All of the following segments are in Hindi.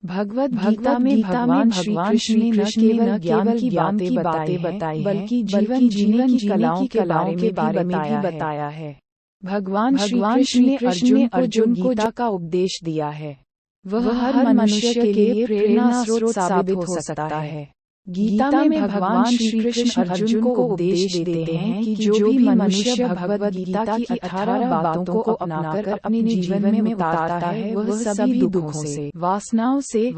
भगवद गीता में भगवान श्री कृष्ण ने न केवल ज्ञान की बातें बताई बल्कि जीवन जीने की कलाओं के बारे में भी बताया है। भगवान श्री कृष्ण ने अर्जुन को गीता का उपदेश दिया है। वह हर मनुष्य के लिए प्रेरणा स्रोत साबित हो सकता है। गीता में भगवान श्री कृष्ण अर्जुन को उपदेश देते हैं कि जो भी मनुष्य भगवद गीता की 18 बातों को अपनाकर अपने जीवन में उतारता है वह सभी दुखों से, वासनाओं से,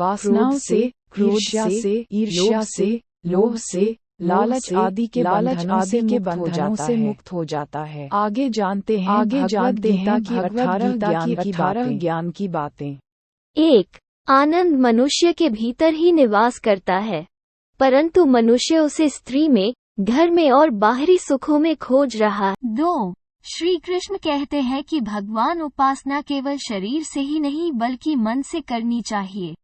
क्रोध से, ईर्ष्या से, लोभ से, लालच आदि के बंधनों से मुक्त हो जाता है। आगे जानते हैं भगवद गीता की 18 ज्ञान की बातें। 1. आनंद मनुष्य के भीतर ही निवास करता है, परंतु मनुष्य उसे स्त्री में, घर में और बाहरी सुखों में खोज रहा है। 2. श्री कृष्ण कहते हैं कि भगवान उपासना केवल शरीर से ही नहीं बल्कि मन से करनी चाहिए।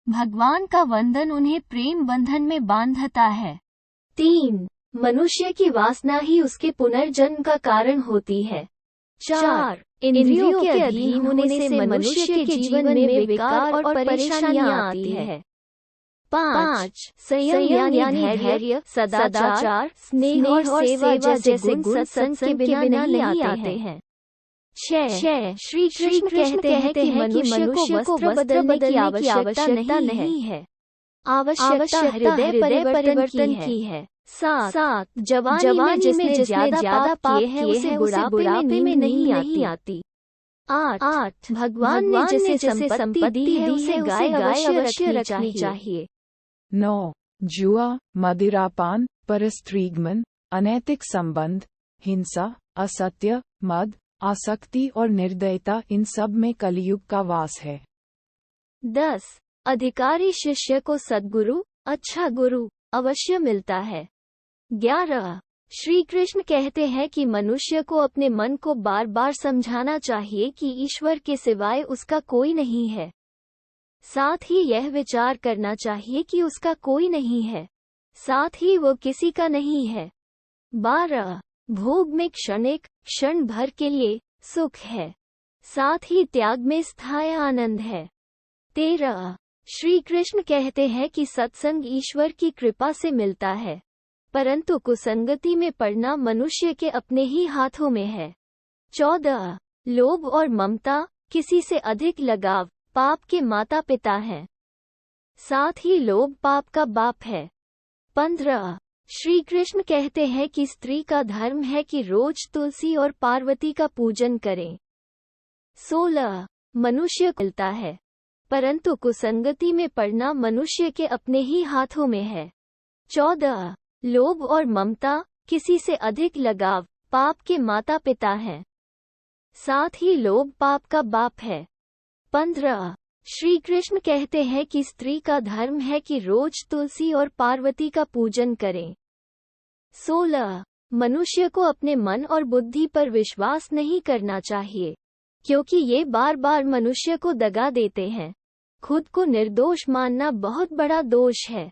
भगवान का वंदन उन्हें प्रेम बंधन में बांधता है। 3. मनुष्य की वासना ही उसके पुनर्जन्म का कारण होती है। 4. इंद्रियों के अधीन होने से मनुष्य के जीवन में विकार और परेशानियां आती है। 5. संयम यानी धैर्य, सदाचार, स्नेह और सेवा जैसे गुण सत्संग के बिना नहीं आते हैं। 6. श्री कृष्ण कहते हैं कि मनुष्य को वस्त्र बदलने की आवश्यकता नहीं है, आवश्यकता हृदय परिवर्तन की है। 7. जवानी में जिसने ज्यादा पाप किए हैं उसे बुढ़ापे में नहीं आती। 8. भगवान ने जिसे संपत्ति दी है उसे गाय अवश्य रखनी चाहिए। 9. जुआ, मदिरापान, परस्त्रीगमन, अनैतिक संबंध, हिंसा, असत्य, मद, आसक्ति और निर्दयता इन सब में कलयुग का वास है। 10. अधिकारी शिष्य को सद्गुरु, अच्छा गुरु अवश्य मिलता है। 11. श्री कृष्ण कहते हैं कि मनुष्य को अपने मन को बार बार समझाना चाहिए कि ईश्वर के सिवाय उसका कोई नहीं है। साथ ही यह विचार करना चाहिए कि उसका कोई नहीं है, साथ ही वो किसी का नहीं है। 12. भोग में क्षण भर के लिए सुख है, साथ ही त्याग में स्थायी आनंद है। 13. श्री कृष्ण कहते हैं कि सत्संग ईश्वर की कृपा से मिलता है, परंतु कुसंगति में पड़ना मनुष्य के अपने ही हाथों में है। 14. लोभ और ममता, किसी से अधिक लगाव पाप के माता पिता हैं, साथ ही लोभ पाप का बाप है। 15. श्री कृष्ण कहते हैं कि स्त्री का धर्म है कि रोज तुलसी और पार्वती का पूजन करें। 16. मनुष्य को मिलता है, परंतु कुसंगति में पड़ना मनुष्य के अपने ही हाथों में है। 14. लोभ और ममता, किसी से अधिक लगाव पाप के माता पिता हैं, साथ ही लोभ पाप का बाप है। 15. श्री कृष्ण कहते हैं कि स्त्री का धर्म है कि रोज तुलसी और पार्वती का पूजन करें। 16. मनुष्य को अपने मन और बुद्धि पर विश्वास नहीं करना चाहिए, क्योंकि ये बार बार मनुष्य को दगा देते हैं। खुद को निर्दोष मानना बहुत बड़ा दोष है।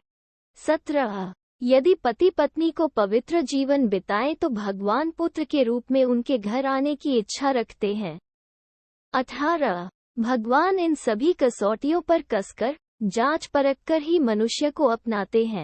17. यदि पति पत्नी को पवित्र जीवन बिताएं तो भगवान पुत्र के रूप में उनके घर आने की इच्छा रखते हैं। 18. भगवान इन सभी कसौटियों पर कसकर, जांच परख कर ही मनुष्य को अपनाते हैं।